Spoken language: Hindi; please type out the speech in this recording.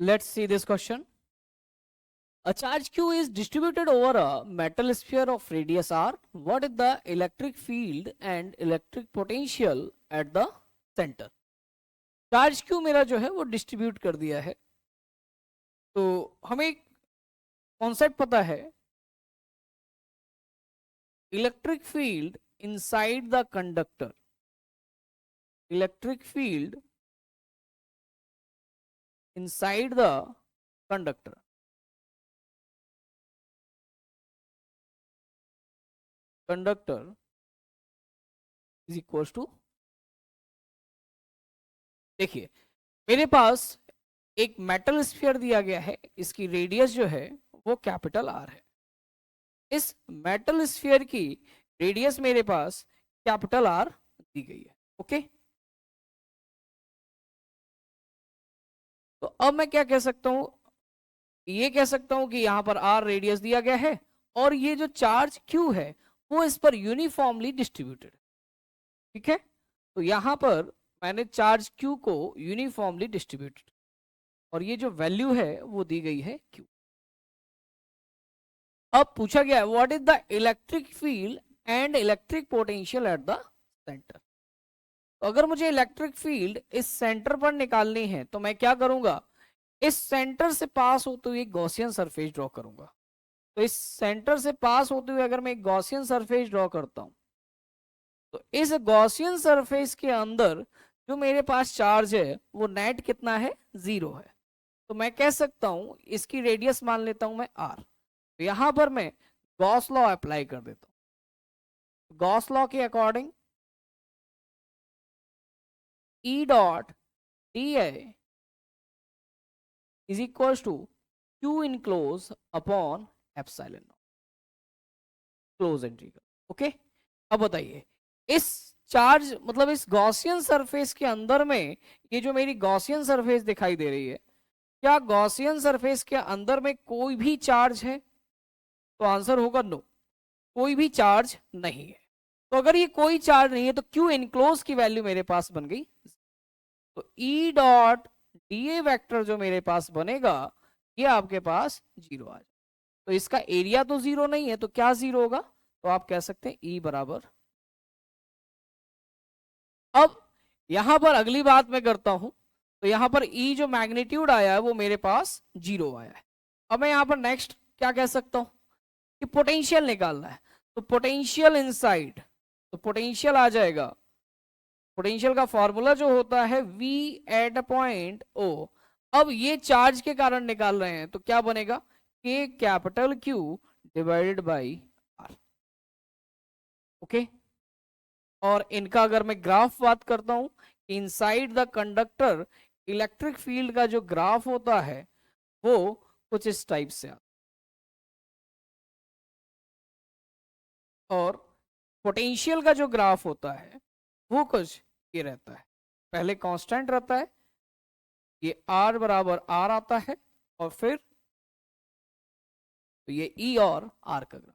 Let's see this question. A charge q is distributed over a metal sphere of radius r. What is the electric field and electric potential at the center? Charge q मेरा जो है वो डिस्ट्रीब्यूट कर दिया है, तो हमें कॉन्सेप्ट पता है, electric field inside the conductor, electric field inside the conductor is equals to, देखिए मेरे पास एक मेटल स्फीयर दिया गया है, इसकी रेडियस जो है वो कैपिटल आर है। इस मेटल स्फीयर की रेडियस मेरे पास कैपिटल आर दी गई है। ओके, तो अब मैं क्या कह सकता हूं, ये कह सकता हूं कि यहां पर आर रेडियस दिया गया है और ये जो चार्ज क्यू है वो इस पर यूनिफॉर्मली डिस्ट्रीब्यूटेड। ठीक है, तो यहां पर मैंने चार्ज क्यू को यूनिफॉर्मली डिस्ट्रीब्यूटेड और ये जो वैल्यू है वो दी गई है क्यू। अब पूछा गया है what is the electric field and electric potential at the centre. तो अगर मुझे इलेक्ट्रिक फील्ड इस सेंटर पर निकालनी है तो मैं क्या करूंगा, इस सेंटर से पास होते हुए गॉसियन सरफेस ड्रॉ करूंगा। तो इस सेंटर से पास होते हुए अगर मैं एक गॉसियन सरफेस ड्रॉ करता हूं तो इस गॉसियन सरफेस के अंदर जो मेरे पास चार्ज है वो नेट कितना है, 0 है। तो मैं कह सकता हूं इसकी रेडियस मान लेता हूं मैं r। तो यहां पर मैं गॉस लॉ अप्लाई कर देता हूं। गॉस लॉ के according E dot dA is equal to Q enclose upon epsilon close integral. Okay, अब बताइए इस चार्ज मतलब इस गॉसियन सरफेस के अंदर में ये जो मेरी गॉसियन सरफेस दिखाई दे रही है, क्या गॉसियन सरफेस के अंदर में कोई भी चार्ज है? तो आंसर होगा नो, कोई भी चार्ज नहीं है। तो अगर ये कोई चार्ज नहीं है तो क्यू इनक्लोज की वैल्यू मेरे पास बन गई। तो ई डॉट डी वेक्टर जो मेरे पास बनेगा ये आपके पास 0 आ जाए। तो इसका एरिया तो 0 नहीं है, तो क्या 0 होगा, तो आप कह सकते हैं ई बराबर। अब यहां पर अगली बात मैं करता हूं, तो यहां पर ई जो मैग्नीट्यूड आया है वो मेरे पास 0 आया है। अब मैं यहां पर नेक्स्ट क्या कह सकता हूं कि पोटेंशियल निकालना है। तो पोटेंशियल इनसाइड, तो पोटेंशियल आ जाएगा, पोटेंशियल का फॉर्मूला जो होता है V एट पॉइंट O। अब ये चार्ज के कारण निकाल रहे हैं तो क्या बनेगा, K capital Q divided by R। Okay, और इनका अगर मैं ग्राफ बात करता हूं, inside the conductor electric field का जो ग्राफ होता है वो कुछ इस टाइप से आता है और पोटेंशियल का जो ग्राफ होता है वो कुछ ये रहता है, पहले कांस्टेंट रहता है, ये R बराबर R आता है और फिर तो ये E और R का ग्राफ।